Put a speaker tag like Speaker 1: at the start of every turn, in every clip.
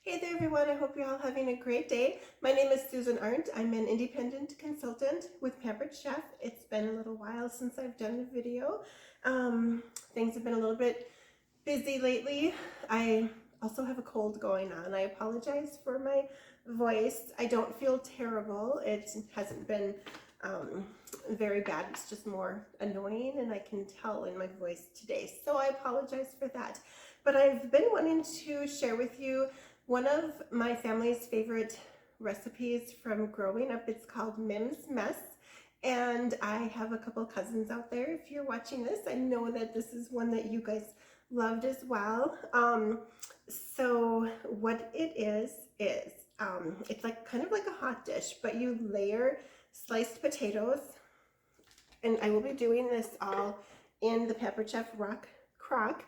Speaker 1: Hey there everyone, I hope you're all having a great day. My name is Susan Arndt. I'm an independent consultant with Pampered Chef. It's been a little while since I've done a video. Things have been a little bit busy lately. I also have a cold going on. I apologize for my voice. I don't feel terrible. It hasn't been very bad. It's just more annoying and I can tell in my voice today. So I apologize for that. But I've been wanting to share with you one of my family's favorite recipes from growing up. It's called Mim's Mess. And I have a couple cousins out there. If you're watching this, I know that this is one that you guys loved as well. So what it is it's like kind of like a hot dish, but you layer sliced potatoes, and I will be doing this all in the Pampered Chef Rock Crock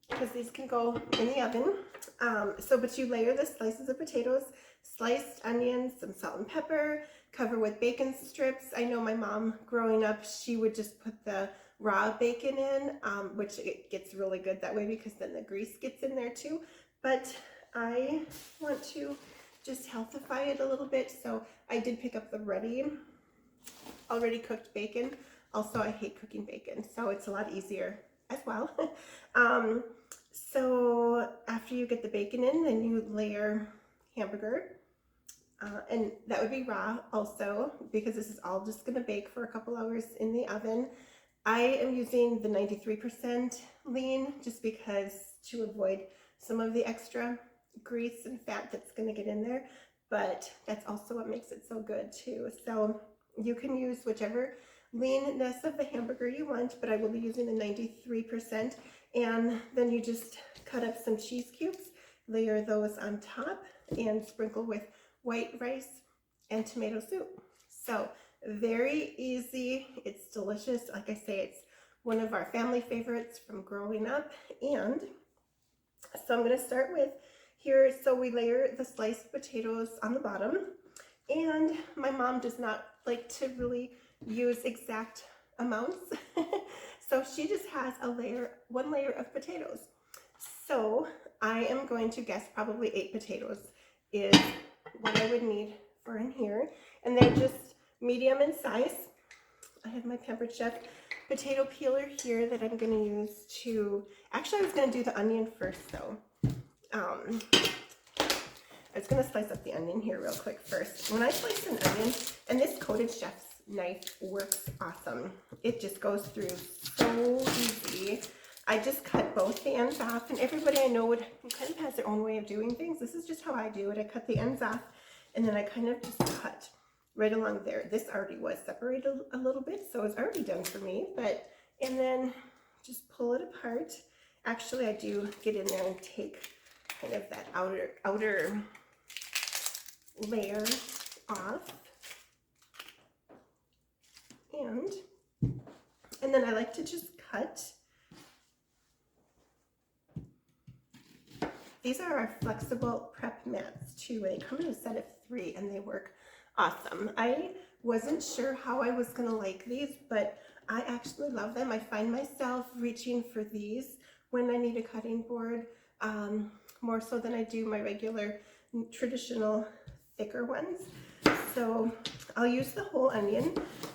Speaker 1: because these can go in the oven. But you layer the slices of potatoes, sliced onions, some salt and pepper, cover with bacon strips. I know my mom growing up, she would just put the raw bacon in, which it gets really good that way because then the grease gets in there too. But I want to just healthify it a little bit, so I did pick up the already cooked bacon. Also, I hate cooking bacon, so it's a lot easier as well. So after you get the bacon in, then you layer hamburger, and that would be raw also because this is all just going to bake for a couple hours in the oven. I am using the 93% lean just because to avoid some of the extra grease and fat that's going to get in there, but that's also what makes it so good too. So you can use whichever leanness of the hamburger you want, but I will be using the 93%. And then you just cut up some cheese cubes, layer those on top, and sprinkle with white rice and tomato soup. So very easy. It's delicious. Like I say, it's one of our family favorites from growing up. And so I'm going to start with here. So we layer the sliced potatoes on the bottom, and my mom does not like to really use exact amounts. So she just has one layer of potatoes. So I am going to guess probably 8 potatoes is what I would need for in here. And they're just medium in size. I have my Pampered Chef potato peeler here that I'm going to use to, actually I was going to do the onion first though. I was going to slice up the onion here real quick first. When I slice an onion, and this coated chef's knife works awesome. It just goes through so easy. I just cut both the ends off, and everybody I know kind of has their own way of doing things. This is just how I do it. I cut the ends off, and then I kind of just cut right along there. This already was separated a little bit, so it's already done for me. And then just pull it apart. Actually, I do get in there and take kind of that outer layer off. And then I like to just cut. These are our flexible prep mats too. They come in a set of 3 and they work awesome. I wasn't sure how I was gonna like these, but I actually love them. I find myself reaching for these when I need a cutting board, more so than I do my regular traditional thicker ones. So I'll use the whole onion,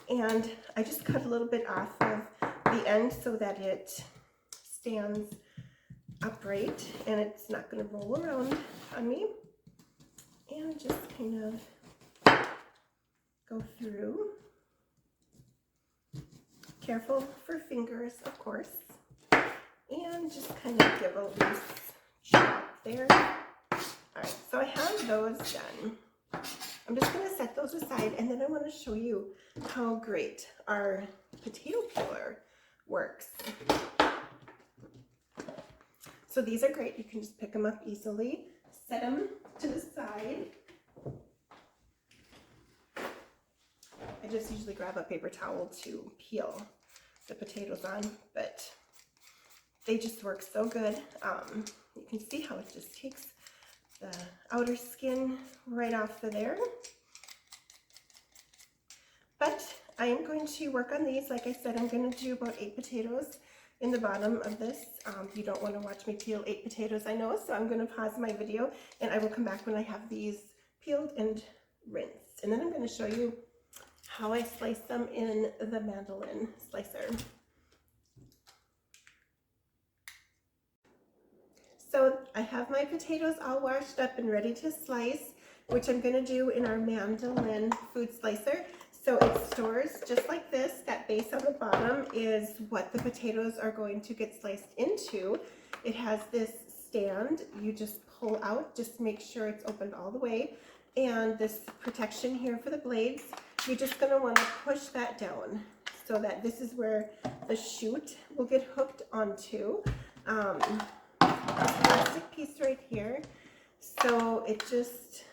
Speaker 1: and I just cut a little bit off of the end so that it stands upright and it's not going to roll around on me. And just kind of go through. Careful for fingers, of course. And just kind of give a loose chop there. Alright, so I have those done. I'm just going to set those aside, and then I want to show you how great our potato peeler works. So these are great. You can just pick them up easily, set them to the side. I just usually grab a paper towel to peel the potatoes on, but they just work so good. You can see how it just takes the outer skin right off of there. But I am going to work on these. Like I said, I'm going to do about 8 potatoes. in the bottom of this. You don't want to watch me peel 8 potatoes, I know, so I'm going to pause my video and I will come back when I have these peeled and rinsed. And then I'm going to show you how I slice them in the mandolin slicer. So I have my potatoes all washed up and ready to slice, which I'm going to do in our mandolin food slicer. So it stores just like this. That base on the bottom is what the potatoes are going to get sliced into. It has this stand you just pull out, just make sure it's opened all the way. And this protection here for the blades, you're just going to want to push that down so that this is where the chute will get hooked onto. This plastic piece right here. So it just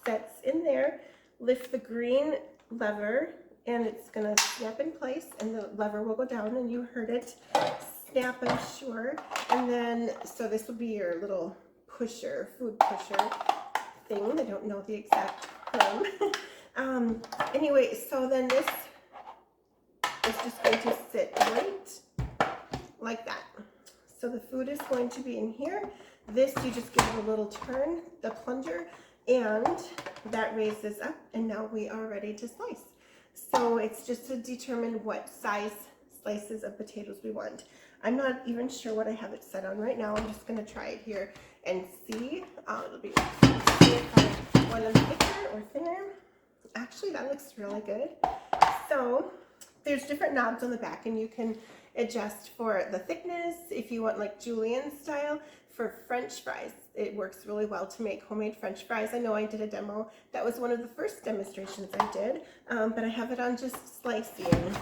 Speaker 1: sets in there. Lift the green lever and it's going to snap in place and the lever will go down, and you heard it snap, I'm sure. And then, so this will be your little pusher, food pusher thing. I don't know the exact term. Anyway, so then this is just going to sit right like that. So the food is going to be in here. This, you just give it a little turn, the plunger, and that raises up, and now we are ready to slice. So it's just to determine what size slices of potatoes we want. I'm not even sure what I have it set on right now. I'm just going to try it here and see. It'll be, see if I want them thicker or thinner. Actually, that looks really good. So there's different knobs on the back, and you can adjust for the thickness if you want like julienne style. For French fries, it works really well to make homemade French fries. I know I did a demo. That was one of the first demonstrations I did, but I have it on just slicing.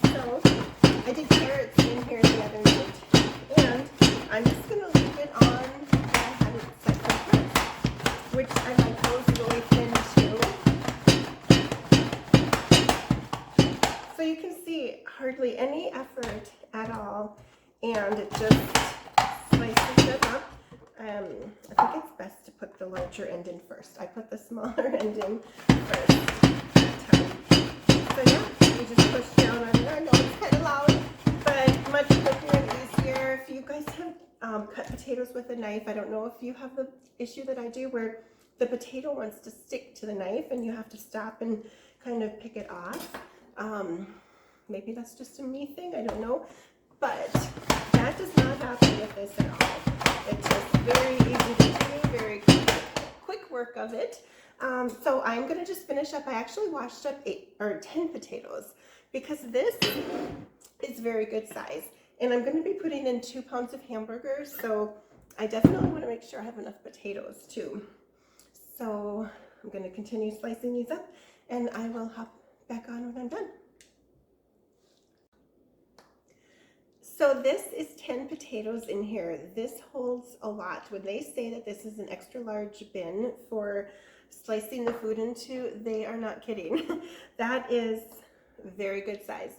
Speaker 1: So I did carrots in here the other night, and I'm just going to leave it on. I had it set for first, which I like those really thin too. So you can see hardly any effort at all, and it just slices it up. I think it's best to put the larger end in first. I put the smaller end in first that time. So yeah, you just push down on there. I know it's kind of loud, but much quicker and easier. If you guys have cut potatoes with a knife, I don't know if you have the issue that I do where the potato wants to stick to the knife and you have to stop and kind of pick it off. Maybe that's just a me thing, I don't know. But that does not happen with this at all. It's just very easy to do, very quick work of it. So I'm going to just finish up. I actually washed up 8 or 10 potatoes because this is very good size. And I'm going to be putting in 2 pounds of hamburgers. So I definitely want to make sure I have enough potatoes too. So I'm going to continue slicing these up and I will hop back on when I'm done. So this is 10 potatoes in here. This holds a lot. When they say that this is an extra large bin for slicing the food into, they are not kidding. That is very good size.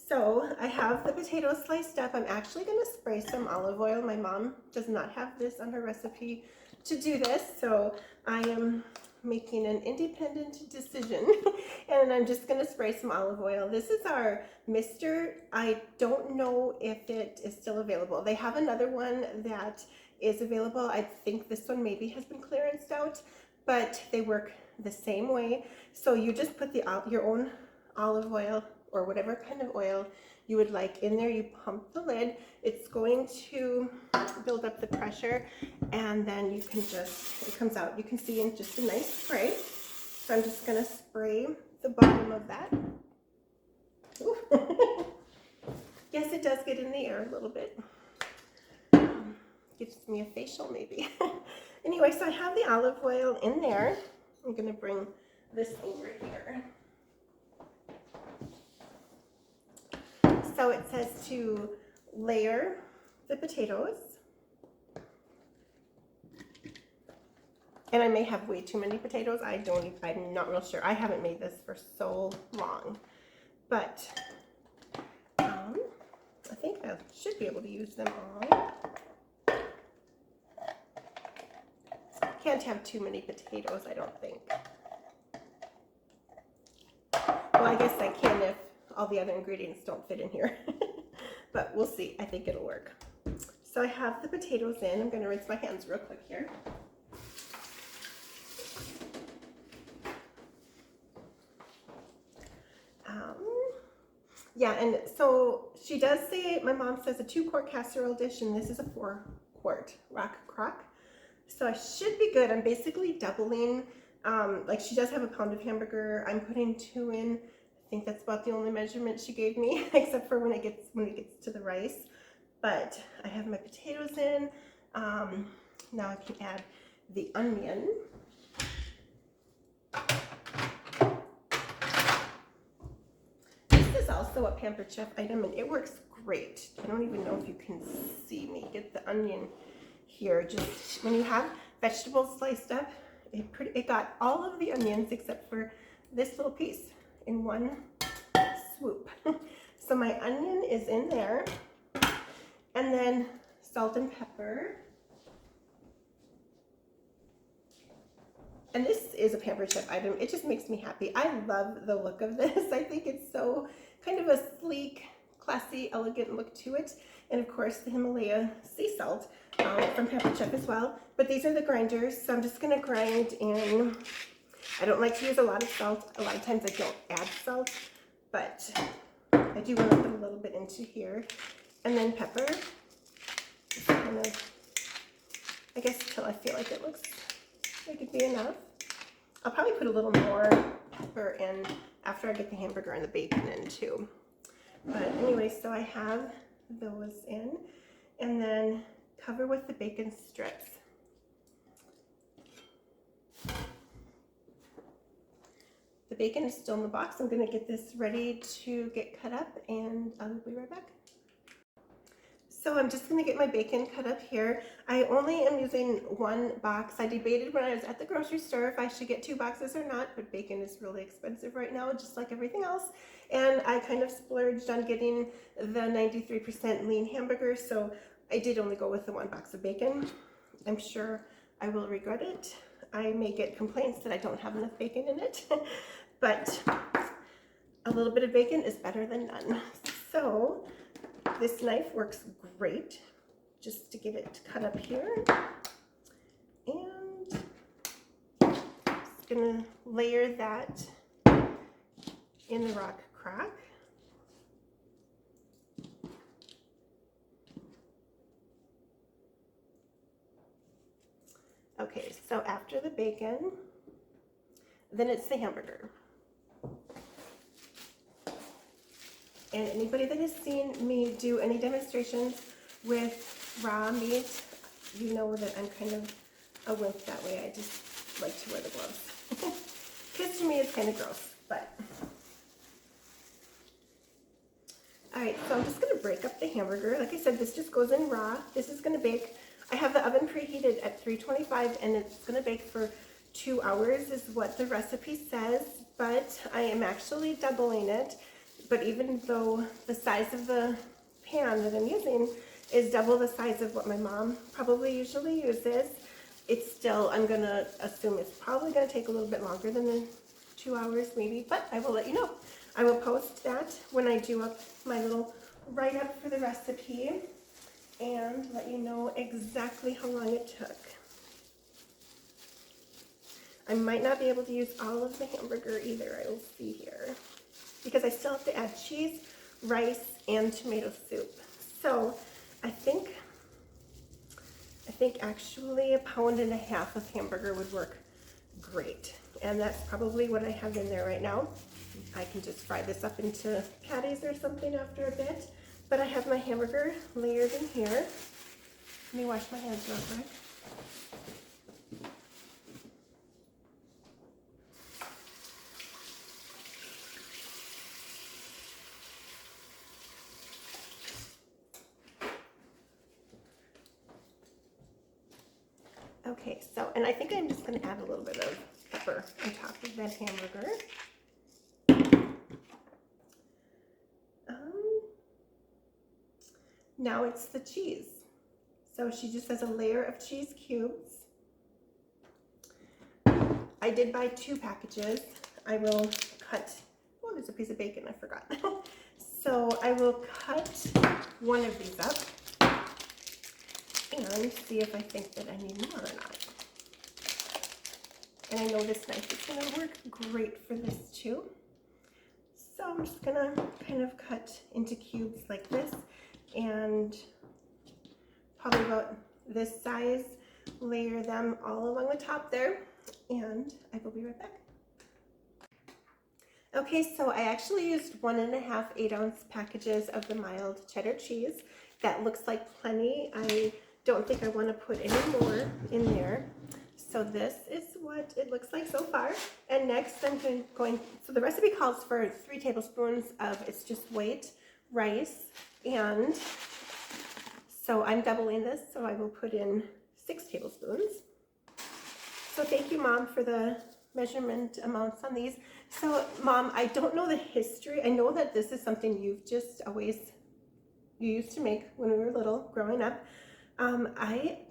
Speaker 1: So I have the potatoes sliced up. I'm actually going to spray some olive oil. My mom does not have this on her recipe to do this, so I am making an independent decision and I'm just going to spray some olive oil. This is our Mister. I don't know if it is still available. They have another one that is available. I think this one maybe has been clearanced out, but they work the same way. So you just put your own olive oil or whatever kind of oil you would like in there. You pump the lid. It's going to build up the pressure, and then you can just, it comes out. You can see in just a nice spray. So I'm just going to spray the bottom of that. Yes, it does get in the air a little bit. Gives me a facial maybe. Anyway, so I have the olive oil in there. I'm going to bring this over here. So it says to layer the potatoes. And I may have way too many potatoes. I'm not real sure. I haven't made this for so long. But I think I should be able to use them all. Can't have too many potatoes, I don't think. Well, I guess I can if all the other ingredients don't fit in here. but we'll see. I think it'll work. So I have the potatoes in. I'm going to rinse my hands real quick here. Yeah, and so she does say, my mom says a 2-quart casserole dish, and this is a 4-quart rock crock. So I should be good. I'm basically doubling. Like she does have a pound of hamburger. I'm putting 2 in. I think that's about the only measurement she gave me, except for when it gets to the rice. But I have my potatoes in. Now I can add the onion. This is also a Pampered Chef item, and it works great. I don't even know if you can see me get the onion here. Just when you have vegetables sliced up, it got all of the onions except for this little piece in one swoop. So my onion is in there, and then salt and pepper. And this is a Pampered Chef item. It just makes me happy. I love the look of this. I think it's so kind of a sleek, classy, elegant look to it. And of course the Himalaya sea salt from Pampered Chef as well. But these are the grinders, so I'm just gonna grind in. I don't like to use a lot of salt. A lot of times I don't add salt, but I do want to put a little bit into here. And then pepper, just kind of, I guess till I feel like it looks like it'd be enough. I'll probably put a little more pepper in after I get the hamburger and the bacon in too. But anyway, so I have those in, and then cover with the bacon strips. The bacon is still in the box. I'm going to get this ready to get cut up, and I'll be right back. So I'm just going to get my bacon cut up here. I only am using 1 box. I debated when I was at the grocery store if I should get 2 boxes or not, but bacon is really expensive right now, just like everything else. And I kind of splurged on getting the 93% lean hamburger, so I did only go with the 1 box of bacon. I'm sure I will regret it. I may get complaints that I don't have enough bacon in it, but a little bit of bacon is better than none. So this knife works great just to get it cut up here. And just gonna layer that in the rock crock. Okay, so after the bacon, then it's the hamburger. And anybody that has seen me do any demonstrations with raw meat, you know that I'm kind of a wimp that way. I just like to wear the gloves. Because to me it's kind of gross, but. All right, so I'm just gonna break up the hamburger. Like I said, this just goes in raw. This is gonna bake. I have the oven preheated at 325, and it's gonna bake for 2 hours is what the recipe says, but I am actually doubling it. But even though the size of the pan that I'm using is double the size of what my mom probably usually uses, it's still, I'm gonna assume it's probably gonna take a little bit longer than the 2 hours maybe, but I will let you know. I will post that when I do up my little write-up for the recipe and let you know exactly how long it took. I might not be able to use all of the hamburger either, I will see here, because I still have to add cheese, rice, and tomato soup. So I think actually 1.5 pounds of hamburger would work great. And that's probably what I have in there right now. I can just fry this up into patties or something after a bit. But I have my hamburger layered in here. Let me wash my hands real quick. Okay, so, and I think I'm just going to add a little bit of pepper on top of that hamburger. Now it's the cheese. So she just has a layer of cheese cubes. I did buy 2 packages. I will cut, oh, there's a piece of bacon, I forgot. So I will cut one of these up and see if I think that I need more or not. And I know this knife is going to work great for this too. So I'm just going to kind of cut into cubes like this, and probably about this size, layer them all along the top there, and I will be right back. Okay, so I actually used 1.5 8-ounce packages of the mild cheddar cheese. That looks like plenty. I don't think I want to put any more in there. So this is what it looks like so far. And next I'm going, so the recipe calls for 3 tablespoons of it's just white rice. And so I'm doubling this, so I will put in 6 tablespoons. So thank you, Mom, for the measurement amounts on these. So Mom, I don't know the history. I know that this is something you used to make when we were little, growing up. I'm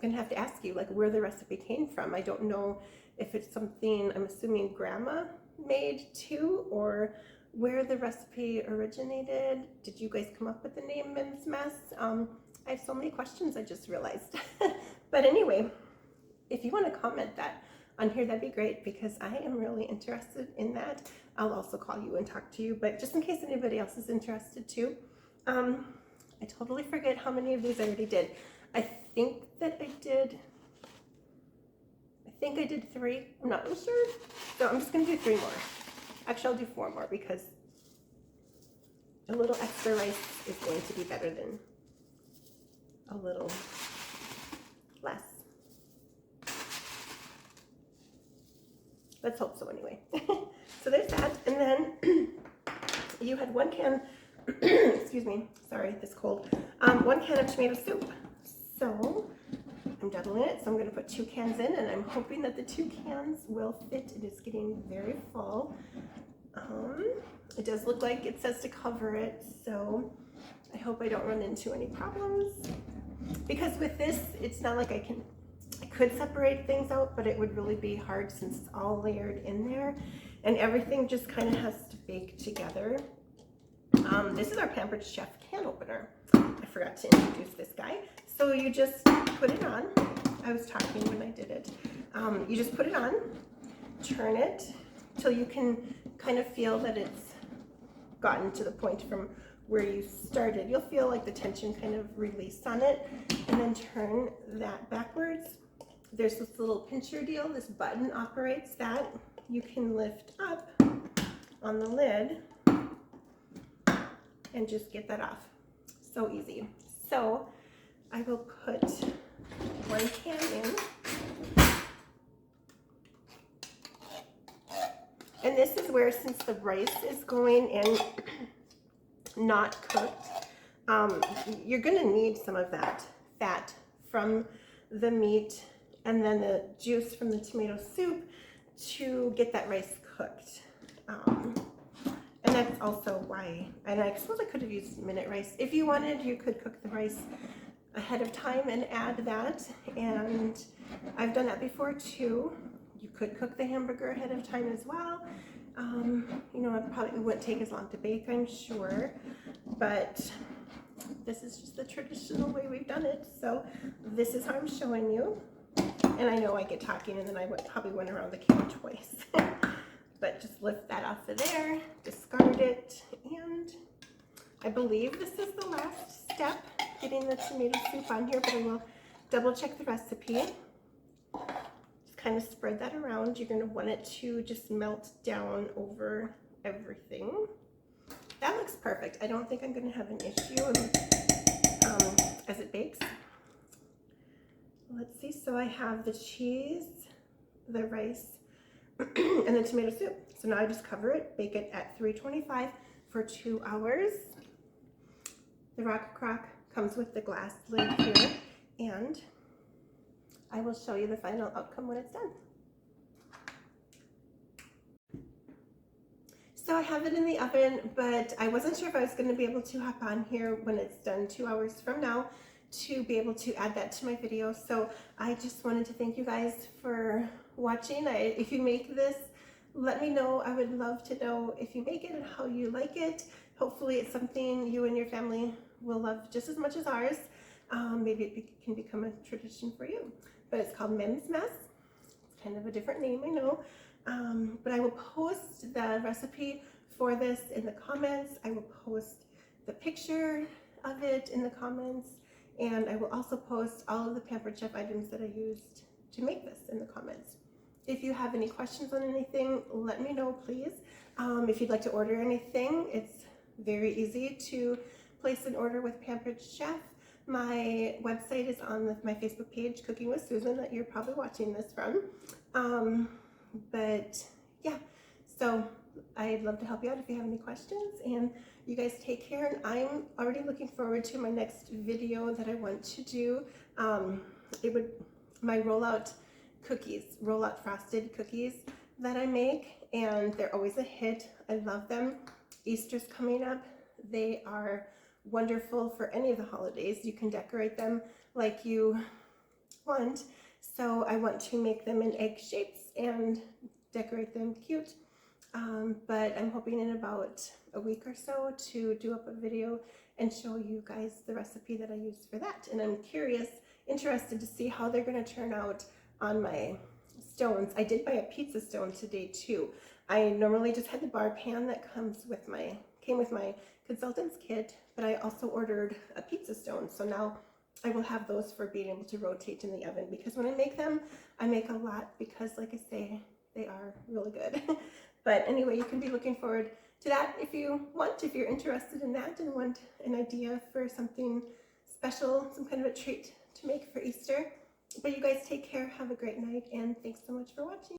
Speaker 1: gonna have to ask you like where the recipe came from. I don't know if it's something, I'm assuming Grandma made too, or where the recipe originated. Did you guys come up with the name Mim's Mess? I have so many questions, I just realized. But anyway, if you want to comment that on here, that'd be great, because I am really interested in that. I'll also call you and talk to you, but just in case anybody else is interested too. I totally forget how many of these I already did. I think I did 3. I'm not really sure. So I'm just going to do 3 more. Actually, I'll do 4 more, because a little extra rice is going to be better than a little less. Let's hope so anyway. So there's that. And then you had 1 can, excuse me, sorry, this cold, 1 can of tomato soup. So I'm doubling it, so I'm going to put 2 cans in, and I'm hoping that the 2 cans will fit. It is getting very full. It does look like it says to cover it, so I hope I don't run into any problems. Because with this, it's not like I could separate things out, but it would really be hard since it's all layered in there, and everything just kind of has to bake together. This is our Pampered Chef can opener. I forgot to introduce this guy. So you just put it on. I was talking when I did it. You just put it on, turn it till you can kind of feel that it's gotten to the point from where you started. You'll feel like the tension kind of release on it, and then turn that backwards. There's this little pincher deal. This button operates that. You can lift up on the lid and just get that off. So easy. So I will put 1 can in. And this is where, since the rice is going in not cooked, you're gonna need some of that fat from the meat and then the juice from the tomato soup to get that rice cooked. And that's also why, and I suppose I could have used minute rice. If you wanted, you could cook the rice ahead of time and add that, and I've done that before too. You could cook the hamburger ahead of time as well. You know, it probably wouldn't take as long to bake, I'm sure, but this is just the traditional way we've done it. So this is how I'm showing you, and I know I get talking and then I probably went around the can twice. But just lift that off of there, discard it, and I believe this is the last step, getting the tomato soup on here, but I will double check the recipe. Just kind of spread that around. You're going to want it to just melt down over everything. That looks perfect. I don't think I'm going to have an issue as it bakes. Let's see, so I have the cheese, the rice, and the tomato soup. So now I just cover it, bake it at 325 for 2 hours. The rock crock comes with the glass lid here, and I will show you the final outcome when it's done. So I have it in the oven, but I wasn't sure if I was going to be able to hop on here when it's done 2 hours from now to be able to add that to my video. So I just wanted to thank you guys for watching. If you make this, let me know. I would love to know if you make it and how you like it. hopefully it's something you and your family will love just as much as ours. Maybe it can become a tradition for you. But it's called Mim's Mess. It's kind of a different name, I know. But I will post the recipe for this in the comments. I will post the picture of it in the comments. And I will also post all of the Pampered Chef items that I used to make this in the comments. If you have any questions on anything, let me know, please. If you'd like to order anything, it's very easy to place an order with Pampered Chef. My website is on my Facebook page, Cooking with Susan, that you're probably watching this from. But yeah, so I'd love to help you out if you have any questions, and you guys take care. And I'm already looking forward to my next video that I want to do. My rollout frosted cookies that I make, and they're always a hit. I love them. Easter's coming up. They are wonderful for any of the holidays. You can decorate them like you want. So I want to make them in egg shapes and decorate them cute. But I'm hoping in about a week or so to do up a video and show you guys the recipe that I used for that. And I'm interested to see how they're going to turn out on my stones. I did buy a pizza stone today too. I normally just had the bar pan that came with my consultant's kit, but I also ordered a pizza stone. So now I will have those for being able to rotate in the oven, because when I make them, I make a lot because, like I say, they are really good. But anyway, you can be looking forward to that if you want, if you're interested in that and want an idea for something special, some kind of a treat to make for Easter. But you guys take care, have a great night, and thanks so much for watching.